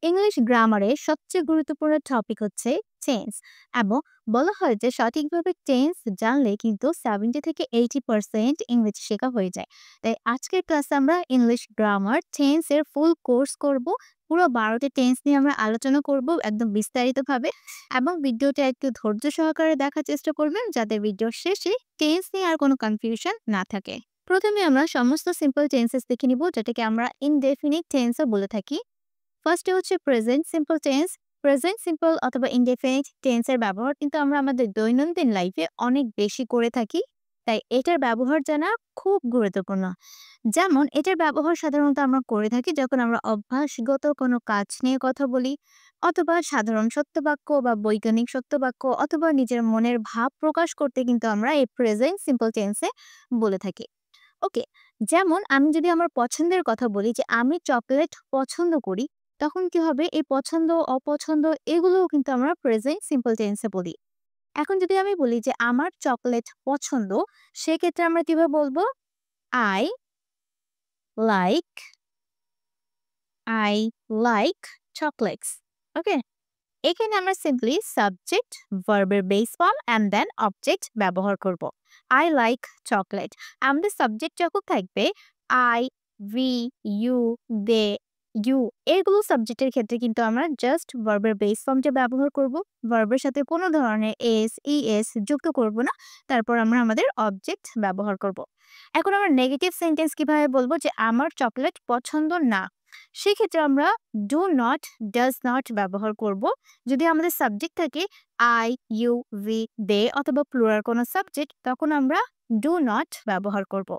English গ্রামারে সবচেয়ে গুরুত্বপূর্ণ topic হচ্ছে টেন্স এবং বলা হয় যে সঠিকভাবে টেন্স জানলে কিন্তু 70 থেকে 80% ইংরেজি শেখা হয়ে যায়। তাই আজকের ক্লাসে আমরা ইংলিশ গ্রামার টেন্স এর ফুল কোর্স করব। পুরো 12টি টেন্স নিয়ে আমরা আলোচনা করব একদম বিস্তারিতভাবে, এবং ভিডিওটা একটু ধৈর্য সহকারে দেখার চেষ্টা করবেন যাতে ভিডিওর শেষে টেন্স নিয়ে আর কোনো কনফিউশন না থাকে। প্রথমে আমরা সমস্ত সিম্পল টেন্সেস দেখে নিব, যেটাকে আমরা ইনডেফিনিট টেন্সও বলে থাকি। ফার্স্টে হচ্ছে present simple tense. Present simple অথবা ইনডেফিনিট টেন্সের ব্যবহার কিন্তু আমরা আমাদের দৈনন্দিন লাইফে অনেক বেশি করে থাকি। তাই এটার ব্যবহার জানা খুব গুরুত্বপূর্ণ। যেমন এটার ব্যবহার সাধারণত আমরা করে থাকি যখন আমরা অভ্যাসগত কোনো কাজ নিয়ে কথা বলি, অথবা সাধারণ সত্য বাক্য বা বৈজ্ঞানিক সত্য বাক্য, অথবা নিজের মনের ভাব প্রকাশ করতে কিন্তু আমরা এই প্রেজেন্ট সিম্পল টেন্সে বলে থাকি। ওকে, যেমন আমি যদি আমার পছন্দের কথা বলি যে আমি চকলেট পছন্দ করি, তখন কি হবে? এই পছন্দ, অপছন্দ এগুলোও কিন্তু আমরা প্রেজেন্ট সিম্পল টেন্সে বলি। এখন যদি আমি বলি যে আমার চকলেট পছন্দ, সেক্ষেত্রে আমরা কিভাবে বলবো? I like I like chocolates. Okay, এখানে আমরা সিম্পলি সাবজেক্ট, ভার্বের base form and then object ব্যবহার করব। আই লাইক চকলেট, আমাদের সাবজেক্ট যখন থাকবে I, we, you, they, you, এগুলো সাবজেক্টের ক্ষেত্রে কিন্তু আমরা জাস্ট ভার্বের বেস ফর্মটা ব্যবহার করব। ভার্বের সাথে কোনো ধরনের এস, ইএস যুক্ত করব না। তারপর আমরা আমাদের অবজেক্ট ব্যবহার করব। এখন আমরা নেগেটিভ সেন্টেন্স কিভাবে বলবো যে আমার চকলেট পছন্দ না, সেক্ষেত্রে আমরা ডু নট, ডাজ নট ব্যবহার করব। যদি আমাদের সাবজেক্ট থাকে আই, ইউ, উই, দে অথবা প্লুরাল কোনো সাবজেক্ট, তখন আমরা ডু নট ব্যবহার করব।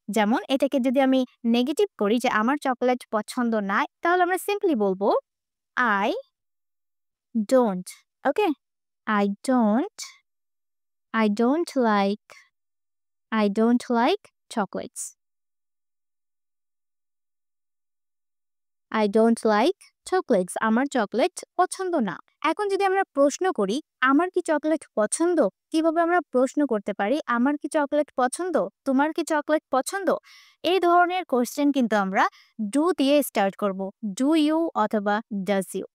যেমন এটাকে যদি আমি নেগেটিভ করি যে আমার চকলেট পছন্দ না, তাহলে আমরা সিম্পলি বলবো I don't. Okay, I don't, I don't like, I don't like chocolates. I don't like chocolates, আমার চকলেট পছন্দ না। এখন যদি আমরা প্রশ্ন করি আমার কি চকলেট পছন্দ, কিভাবে আমরা প্রশ্ন করতে পারি? আমার কি চকলেট পছন্দ, তোমার কি চকলেট পছন্দ? এই ধরনের কোশ্চেন কিন্তু আমরা ডু দিয়ে স্টার্ট করব। ডু ইউ অথবা ডাজ ইউ।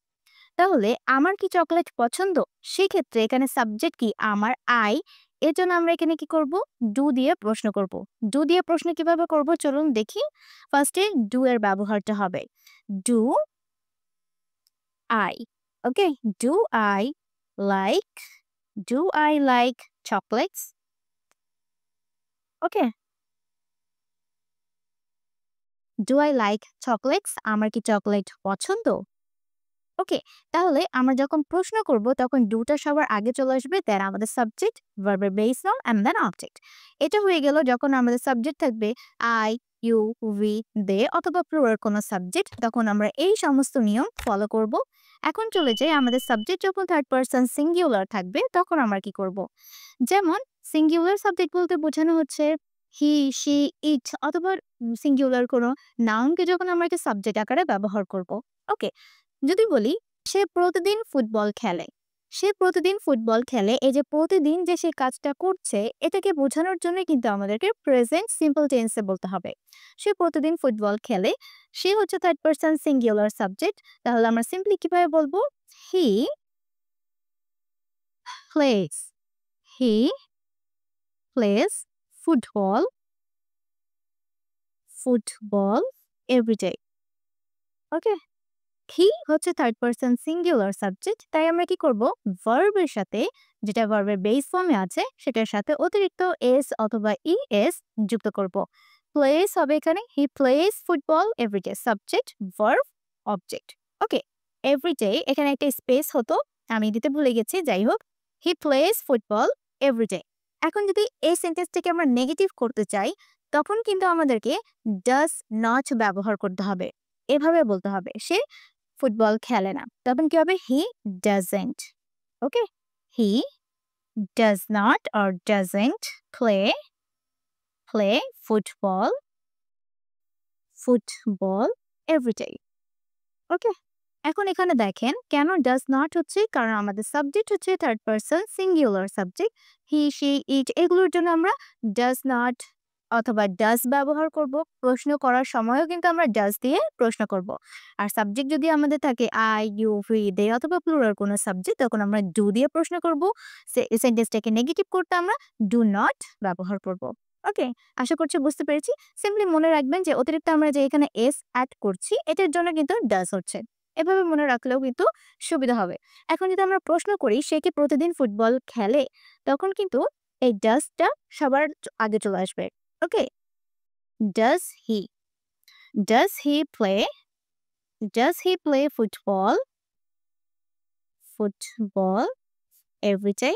তাহলে আমার কি চকলেট পছন্দ, সেক্ষেত্রে এখানে সাবজেক্ট কি? আমার আই। এর জন্য আমরা এখানে কি করব? ডু দিয়ে প্রশ্ন করব। ডু দিয়ে প্রশ্ন কিভাবে করব চলুন দেখি। ফার্স্টে ডু এর ব্যবহারটা হবে do I. Okay, do I like, do I like chocolates? Okay, do I like chocolates, আমার কি চকলেট পছন্দ? ওকে, তাহলে আমরা যখন প্রশ্ন করব তখন ডুটা সবার আগে চলে আসবে, দেন আমাদের সাবজেক্ট, ভার্বের base form and then object. এটা হয়ে গেল যখন আমাদের সাবজেক্ট থাকবে আই, ইউ, উই, দে অথবা প্লুরাল কোনো সাবজেক্ট, তখন আমরা এই সমস্ত নিয়ম ফলো করব। এখন চলে যাই আমাদের সাবজেক্ট যখন থার্ড পারসন সিঙ্গুলার থাকবে, তখন আমরা কি করব? যেমন সিঙ্গুলার সাবজেক্ট বলতে বোঝানো হচ্ছে হি, শি, ইট অথবা সিঙ্গুলার কোনো নাউনকে যখন আমরা একটা সাবজেক্ট আকারে ব্যবহার করব। ওকে, যদি বলি সে প্রতিদিন ফুটবল খেলে, সে প্রতিদিন ফুটবল খেলে, এই যে প্রতিদিন যে সে কাজটা করছে, এটাকে বোঝানোর জন্য কিন্তু আমাদেরকে প্রেজেন্ট সিম্পল টেন্সে বলতে হবে। সে প্রতিদিন ফুটবল খেলে, সে হচ্ছে থার্ড পারসন সিঙ্গুলার সাবজেক্ট। তাহলে আমরা সিম্পলি কিভাবে বলবো? He plays, he plays football, football everyday. Okay, he হচ্ছে থার্ড পারসন সিঙ্গুলার সাবজেক্ট, তাই আমরা কি করব? ভার্বের সাথে, যেটা ভার্বের বেস ফর্মে আছে, সেটার সাথে অতিরিক্ত এস অথবা ই এস যুক্ত করব। প্লেস হবে এখানে he plays football everyday, subject, verb, object. Okay, everyday এখানে একটা স্পেস হতো, আমি দিতে ভুলে গেছি, যাই হোক। He plays football everyday. এখন যদি এই সেন্টেন্সটাকে আমরা নেগেটিভ করতে চাই, তখন কিন্তু আমাদেরকে ডাজ নট ব্যবহার করতে হবে। এভাবে বলতে হবে সে ফুটবল খেলে না, তখন কি হবে? He doesn't. Okay, he does not or doesn't play, play football, football everyday. Okay, এখন এখানে দেখেন কেন ডাজ নট হচ্ছে, কারণ আমাদের সাবজেক্ট হচ্ছে third person singular subject. He, she, it এগুলোর জন্য আমরা ডাজ নট অথবা ডাজ ব্যবহার করব। প্রশ্ন করার সময়ও কিন্তু আমরা ডাজ দিয়ে প্রশ্ন করব। আর সাবজেক্ট যদি আমাদের থাকে আই, ইউ, উই, দে অথবা প্লুরাল কোনো সাবজেক্ট তখন আমরা ডু দিয়ে প্রশ্ন করব। সেন্টেন্সটাকে নেগেটিভ করতে আমরা ডু নট ব্যবহার করব। ওকে, আশা করছি বুঝতে পেরেছি। সিম্পলি মনে রাখবেন যে অতিরিক্ত আমরা যে এখানে এস অ্যাড করছি এটার জন্য কিন্তু ডাজ হচ্ছে। এভাবে মনে রাখলেও কিন্তু সুবিধা হবে। এখন যদি আমরা প্রশ্ন করি সে কি প্রতিদিন ফুটবল খেলে? তখন কিন্তু এই ডাজটা সবার আগে চলে আসবে। Okay, does he, does he play, does he play football, football every day?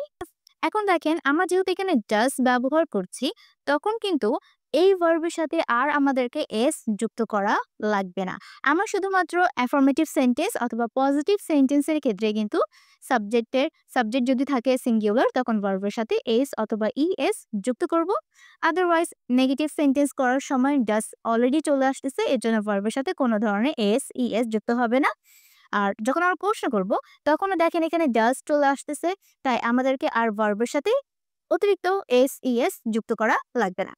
এখন দেখেন আমরা যেহেতু এখানে ডাজ ব্যবহার করছি তখন কিন্তু এই ভার্বের সাথে আর আমাদেরকে এস যুক্ত করা লাগবে না। আমরা শুধুমাত্র অ্যাফার্মেটিভ সেন্টেন্স অথবা পজিটিভ সেন্টেন্সের ক্ষেত্রে কিন্তু সাবজেক্ট যদি থাকে সিঙ্গুলার তখন ভার্বের সাথে এস অথবা ইএস যুক্ত করব। আদারওয়াইজ নেগেটিভ সেন্টেন্স করার সময় ডাজ অলরেডি চলে আসতেছে, এর জন্য ভার্বের সাথে কোনো ধরনের এস ইএস যুক্ত হবে না। আর যখন আমরা প্রশ্ন করব তখনও দেখেন এখানে ডাজ চলে আসতেছে, তাই আমাদেরকে আর ভার্বের সাথে অতিরিক্ত এস ইএস যুক্ত করা লাগবে না।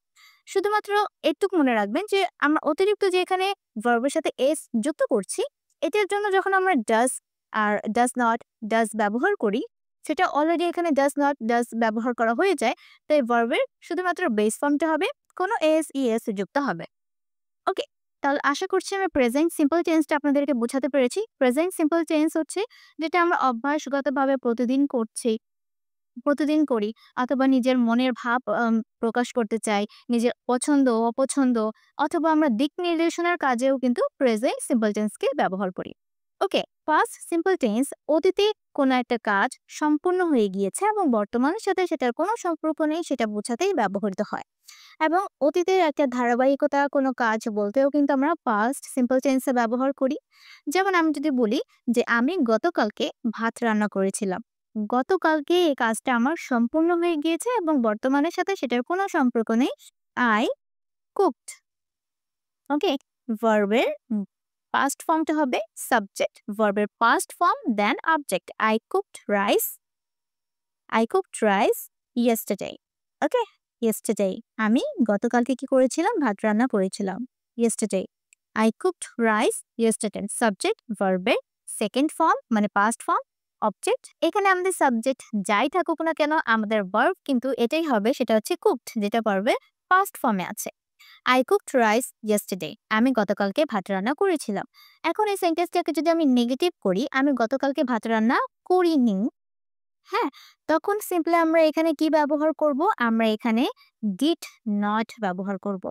শুধুমাত্র এটুকু মনে রাখবেন যে আমরা অতিরিক্ত যে এখানে ভার্বের সাথে এস যুক্ত করছি এটার জন্য যখন আমরা ডাজ আর ডাজ নট ডাজ ব্যবহার করি সেটা অলরেডি এখানে ডাজ নট ডাজ ব্যবহার করা হয়ে যায়, তাই ভার্বের শুধুমাত্র বেস ফর্মটা হবে, কোনো এস ইএস যুক্ত হবে। ওকে, তাহলে আশা করছি আমি প্রেজেন্ট সিম্পল টেন্সটা আপনাদেরকে বোঝাতে পেরেছি। প্রেজেন্ট সিম্পল টেন্স হচ্ছে যেটা আমরা অভ্যাসগতভাবে প্রতিদিন করি অথবা নিজের মনের ভাব প্রকাশ করতে চাই, নিজের পছন্দ অপছন্দ অথবা আমরা দিক নির্দেশনার কাজেও কিন্তু প্রেজেন্ট সিম্পল টেন্সকে ব্যবহার করি। ওকে, পাস্ট সিম্পল টেন্স অতীতে কোনো একটা কাজ সম্পূর্ণ হয়ে গিয়েছে এবং বর্তমানের সাথে সেটার কোনো সম্পর্ক নেই সেটা বোঝাতেই ব্যবহৃত হয়। এবং অতীতের একটা ধারাবাহিকতা কোনো কাজ বলতেও কিন্তু আমরা পাস্ট সিম্পল টেন্সে ব্যবহার করি। যেমন আমি যদি বলি যে আমি গতকালকে ভাত রান্না করেছিলাম, গতকালকে এই কাজটা আমার সম্পূর্ণ হয়ে গিয়েছে এবং বর্তমানের সাথে সেটার কোনো সম্পর্ক নেই। I cooked. ওকে, ভার্বের পাস্ট ফর্মটা হবে সাবজেক্ট, ভার্বের past form then object. I cooked rice yesterday. Okay, yesterday আমি গতকালকে কি করেছিলাম, ভাত রান্না করেছিলাম। Yesterday I cooked rice yesterday, subject ভার্বের সেকেন্ড ফর্ম মানে পাস্ট ফর্ম অবজেক্ট। এখানে আমাদের সাবজেক্ট যাই থাকুক না কেন আমাদের ভার্ব কিন্তু এটাই হবে, সেটা হচ্ছে কুকড, যেটা ভার্বের পাস্ট ফর্মে আছে। আই কুকড রাইস ইয়েস্টারডে, আমি গতকালকে ভাত রান্না করেছিলাম। এখন এই সেন্টেন্সটাকে যদি আমি নেগেটিভ করি, আমি গতকালকে ভাত রান্না করিনি, হ্যাঁ, তখন সিম্পলি আমরা এখানে কি ব্যবহার করব, আমরা এখানে ডিড নট ব্যবহার করব।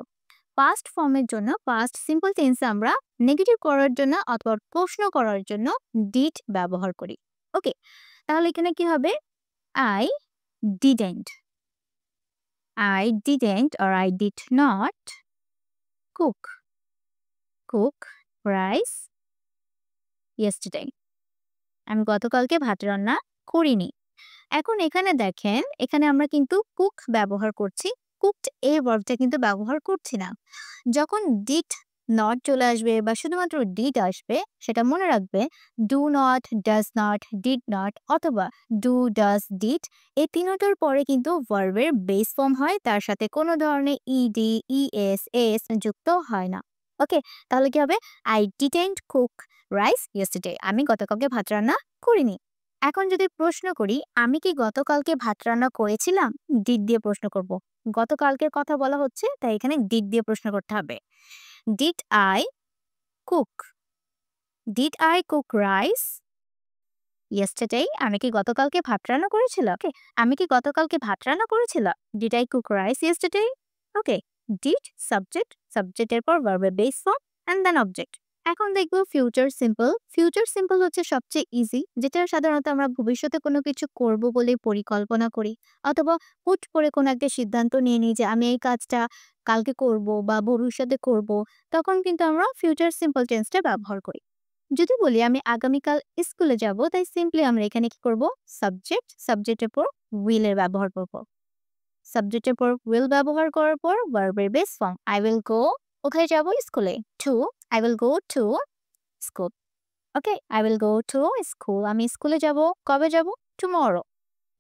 পাস্ট ফর্মের জন্য পাস্ট সিম্পল টেন্সে আমরা নেগেটিভ করার জন্য অথবা প্রশ্ন করার জন্য ডিড ব্যবহার করি। ওকে, তাহলে এখানে কি হবে, I didn't, I didn't or I did not cook rice yesterday, আমি গতকালকে ভাত রান্না করিনি। এখন এখানে দেখেন এখানে আমরা কিন্তু কুক ব্যবহার করছি, কুকড এই ভার্বটা কিন্তু ব্যবহার করছি না। যখন ডিড নট চলে আসবে বা শুধুমাত্র ডিড আসবে সেটা মনে রাখবে, do not, does not, did not অথবা ডু, ডাজ, ডিড এই তিনটার পরে কিন্তু ভার্বের বেস ফর্ম হয়, তার সাথে কোনো ধরনের ইডি ইএস এস যুক্ত হয় না। ওকে, তাহলে কি হবে, I didn't cook rice yesterday, আমি গতকালকে ভাত রান্না করিনি। এখন যদি প্রশ্ন করি আমি কি গতকালকে ভাত রান্না করেছিলাম, ডিড দিয়ে প্রশ্ন করব। গতকালকের কথা বলা হচ্ছে তাই এখানে ডিড দিয়ে প্রশ্ন করতে হবে। Did I cook, did I cook rice yesterday, আমি কি গতকালকে ভাত রান্না করেছিলাম। ওকে, আমি কি গতকালকে ভাত রান্না করেছিলাম, did I cook rice yesterday. Okay, did subject, সাবজেক্টের পর ভার্বের base form and then object. এখন দেখব ফিউচার সিম্পল। ফিউচার সিম্পল হচ্ছে সবচেয়ে ইজি, যেটা সাধারণত আমরা ভবিষ্যতে কোনো কিছু করব বলে পরিকল্পনা করি অথবা হুট করে কোনো একটা সিদ্ধান্ত নিয়ে নিই যে আমি এই কাজটা কালকে করব বা ভবিষ্যতে করব, তখন কিন্তু আমরা ফিউচার সিম্পল টেন্সটা ব্যবহার করি। যদি বলি আমি আগামীকাল স্কুলে যাব, তাই সিম্পলি আমরা এখানে কি করব, সাবজেক্ট, সাবজেক্টের পর উইল এর ব্যবহার করব। সাবজেক্টের পর উইল ব্যবহার করার পর ভার্বের base form I will go, কোথায় যাব, স্কুলে, to, I will go to school. Okay, I will go to school, আমি স্কুলে যাব, কবে যাব, টুমরো।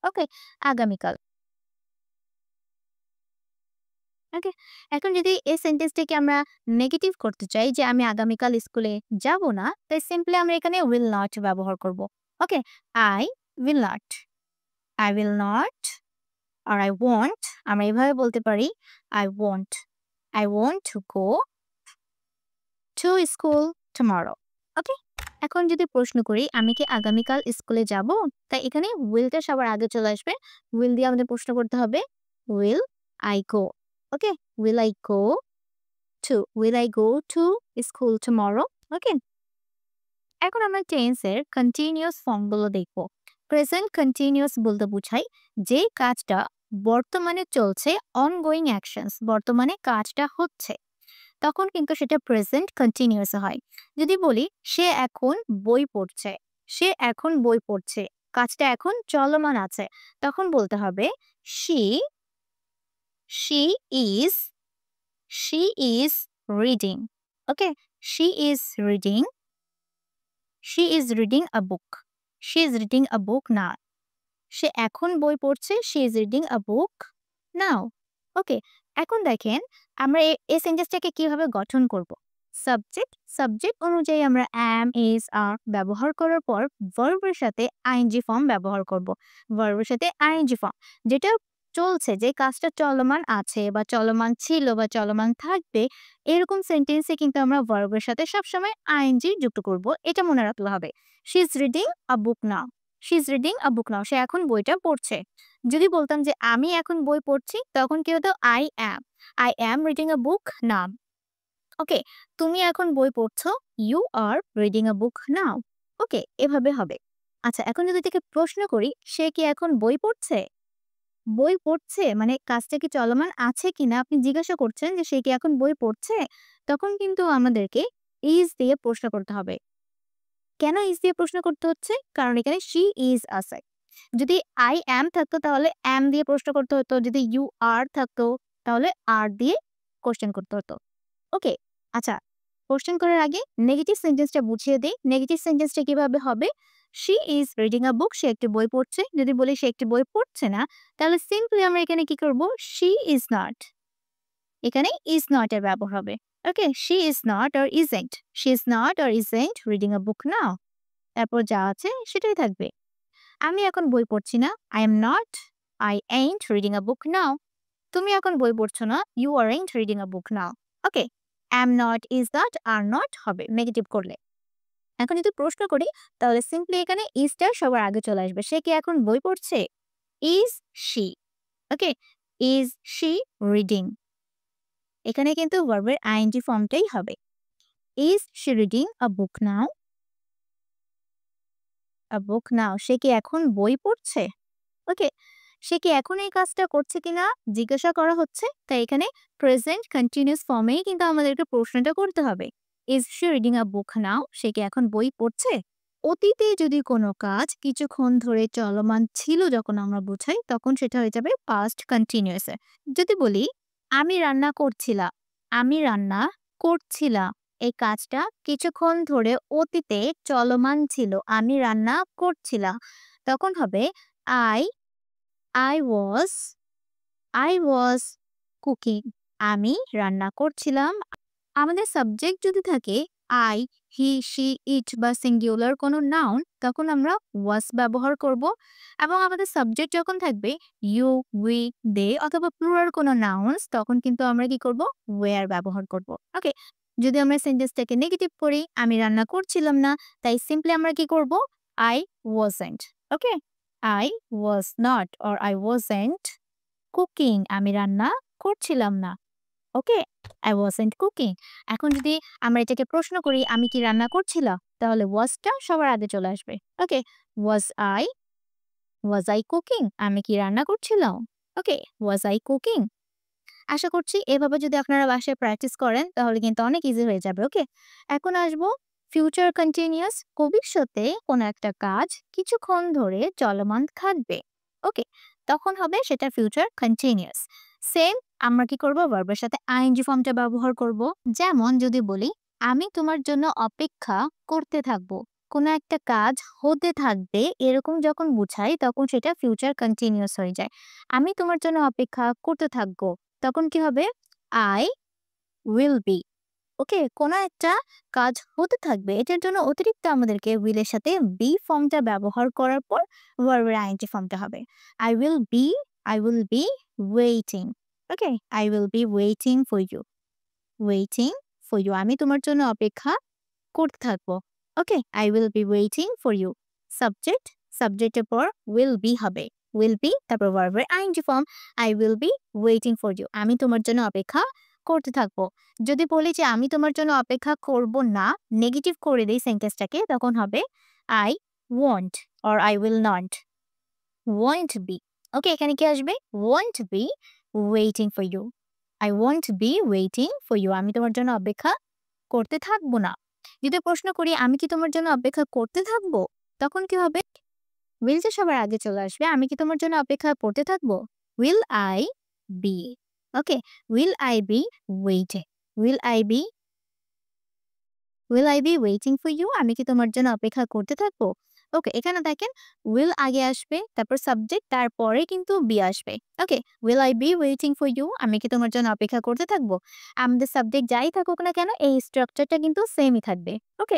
ওকে, আগামীকাল। ওকে? এখন যদি এই সেন্টেন্সটাকে আমরা নেগেটিভ করতে চাই যে আমি আগামীকাল স্কুলে যাব না, তাই সিম্পলি আমরা এখানে will not ব্যবহার করব। ওকে? I will not, I will not or I won't আমরা এভাবে বলতে পারি I won't to go to school tomorrow. ওকে? এখন যদি প্রশ্ন করি আমি কি আগামীকাল স্কুলে যাব? তাই এখানে will টা সবার আগে চলে আসবে। will দিয়ে আমাদের প্রশ্ন করতে হবে will I go? Okay? Will I go to school tomorrow? ওকে? এখন আমরা টেন্সের কন্টিনিউয়াস ফর্মগুলো দেখব। প্রেজেন্ট কন্টিনিউয়াস বলতে বোঝায় যে কাজটা বর্তমানে চলছে, অনগোয়িং অ্যাকশনস, বর্তমানে কাজটা হচ্ছে, তখন কিন্তু সেটা প্রেজেন্ট কন্টিনিউয়াস হয়। যদি বলি সে এখন বই পড়ছে, সে এখন বই পড়ছে, কাজটা এখন চলমান আছে, তখন বলতে হবে she she is she is reading. Okay? she is reading a book. She is reading a book now. সে এখন বই পড়ছে, she is reading a book now. ওকে? এখন দেখেন আমরা এই সেন্টেন্সটাকে কিভাবে গঠন করব। সাবজেক্ট অনুযায়ী আমরা am, is, are ব্যবহার করার পর ভার্বের সাথে ing ফর্ম ব্যবহার করব। ভার্বের সাথে ing ফর্ম যেটা চলছে, যে কাজটা চলমান আছে বা চলমান ছিল বা চলমান থাকবে, এরকম সেন্টেন্সে কিন্তু আমরা ভার্বের সাথে সবসময় ing যুক্ত করব। এটা মনে রাখতে হবে। She is reading a book now. She is reading a book now. সে এখন বইটা পড়ছে। যদি বলতাম যে আমি এখন বই পড়ছি, তখন কি হতো I am reading a book now. ওকে? তুমি এখন বই পড়ছো, you are reading a book now. ওকে? এভাবে হবে। আচ্ছা, এখন যদি থেকে প্রশ্ন করি সে কি এখন বই পড়ছে? বই পড়ছে মানে কাজটা কি চলমান আছে কিনা আপনি জিজ্ঞাসা করছেন যে সে কি এখন বই পড়ছে? তখন কিন্তু আমাদেরকে is দিয়ে প্রশ্ন করতে হবে। কেন is দিয়ে প্রশ্ন করতে হচ্ছে? কারণ এখানে she is আছে। যদি I am থাকতো তাহলে am দিয়ে প্রশ্ন করতে হতো। যদি you are থাকতো তাহলে are দিয়ে কোয়েশ্চেন করতে হতো। ওকে? আচ্ছা, কোয়েশ্চেন করার আগে নেগেটিভ সেন্টেন্সটা বুঝিয়ে দেই। নেগেটিভ সেন্টেন্সটা কিভাবে হবে? she is reading a book. সে একটি বই পড়ছে। যদি বলি সে একটি বই পড়ছে না, তাহলে সিম্পলি আমরা এখানে কি করব? she is not. এখানে is not এর ব্যবহার হবে। ওকে? she is not or isn't. She is not or isn't reading a book now. তারপর যা আছে সেটাই থাকবে। আমি এখন বই পড়ছি না। I ain't reading a book now. তুমি এখন বই পড়ছো না। You aren't reading a book now. Okay? am not, is not, are not হবে নেগেটিভ করলে। এখন যদি প্রশ্ন করি তাহলে সিম্পলি এখানে is টা সবার আগে চলে আসবে। সে কি এখন বই পড়ছে? Is she? Okay? Is she reading? এখানে কিন্তু ভার্বের ing ফর্মটাই হবে। Is she reading a book now? A book now. সে কি এখন বই পড়ছে? ওকে? সে কি এখন এই কাজটা করছে কিনা জিজ্ঞাসা করা হচ্ছে। তাই এখানে প্রেজেন্ট কন্টিনিউয়াস ফর্মেই কিন্তু আমাদেরকে প্রশ্নটা করতে হবে। Is she reading a book now? সে কি এখন বই পড়ছে? অতীতে যদি কোনো কাজ কিছুক্ষণ ধরে চলমান ছিল যখন আমরা বোঝাই, তখন সেটা হয়ে যাবে পাস্ট কন্টিনিউয়াস এ। যদি বলি আমি রান্না করছিলাম, আমি রান্না করছিলাম, এই কাজটা কিছুক্ষণ ধরে অতীতে চলমান ছিল। আমি রান্না করছিলাম। তখন হবে I I was I was cooking. আমি রান্না করছিলাম। আমাদের সাবজেক্ট যদি থাকে I, he, she, it বা সিঙ্গুলার কোনো নাউন, তখন আমরা was ব্যবহার করব। এবং আমাদের সাবজেক্ট যখন থাকবে you, we, they অথবা প্লুরাল কোনো নাউন্স, তখন কিন্তু আমরা কি করব? were ব্যবহার করব। ওকে? যদি আমরা সেন্টেন্সটাকে নেগেটিভ করি, আমি রান্না করছিলাম না, তাই সিম্পলি আমরা কি করব? I wasn't. Okay? I was not or I wasn't cooking. আমি রান্না করছিলাম না। ওকে? I wasn't cooking. এখন যদি আমরা এটাকে প্রশ্ন করি আমি কি রান্না করছিলাম? তাহলে was টা সবার আগে চলে আসবে। ওকে? Was I cooking? আমি কি রান্না করছিলাম? ওকে? Was I cooking? আশা করছি এভাবে যদি আপনারা বাসায় প্র্যাকটিস করেন তাহলে কিন্তু অনেক ইজি হয়ে যাবে। ওকে? এখন আসবো ফিউচার কন্টিনিউয়াস, ভবিষ্যতে কোনো একটা কাজ কিছুক্ষণ ধরে চলমান থাকবে। ওকে? তখন হবে সেটা ফিউচার কন্টিনিউয়াস। সেম আমরা কি করব? ভার্বের সাথে আইএনজি ফর্মটা ব্যবহার করব। যেমন যদি বলি আমি তোমার জন্য অপেক্ষা করতে থাকবো। কোনো একটা কাজ হতে থাকবে এরকম যখন বুঝাই তখন সেটা ফিউচার কন্টিনিউয়াস হয়ে যায়। আমি তোমার জন্য অপেক্ষা করতে থাকবো। তখন কি হবে? I will B. ওকে, কোনো একটা কাজ হতে থাকবে, এটার জন্য অতিরিক্ত আমাদেরকে উইল এর সাথে বি ফর্মটা ব্যবহার করার পর ভার্বের আইএনজি ফর্মটা হবে। I will be I will be waiting. Okay, I will be waiting for you. Waiting for you, আমি তোমার জন্য অপেক্ষা করতে থাকবো। Okay, I will be waiting for you. Subject, সাবজেক্টের পর উইল বি হবে। উইল বি তারপর ভার্বের ING form I will be waiting for you. আমি তোমার জন্য অপেক্ষা করতে থাকবো। যদি বলি যে আমি তোমার জন্য অপেক্ষা করব না, নেগেটিভ করে দেই সেন্টেন্সটাকে, তখন হবে I won't or I will not won't be. Okay, এখানে কি আসবে? Won't be waiting for you. I won't be waiting for you. আমি তোমার জন্য অপেক্ষা করতে থাকবো না। যদি প্রশ্ন করি আমি কি তোমার জন্য অপেক্ষা করতে থাকবো? তখন কি হবে? উইল টা সবার আগে চলে আসবে। আমি কি তোমার জন্য অপেক্ষা করতে থাকবো? Will I be. Okay, will I be waiting. Will I be will I be waiting for you. আমি কি তোমার জন্য অপেক্ষা করতে থাকবো? ওকে, এখানে দেখেন উইল আগে আসবে, তারপর সাবজেক্ট, তারপরে কিন্তু বি আসবে। Okay, will I be waiting for you. আমি কি তোমার জন্য অপেক্ষা করতে থাকবো? আমাদের সাবজেক্ট যাই থাকুক না কেন, এই স্ট্রাকচারটা কিন্তু সেমই থাকবে। ওকে।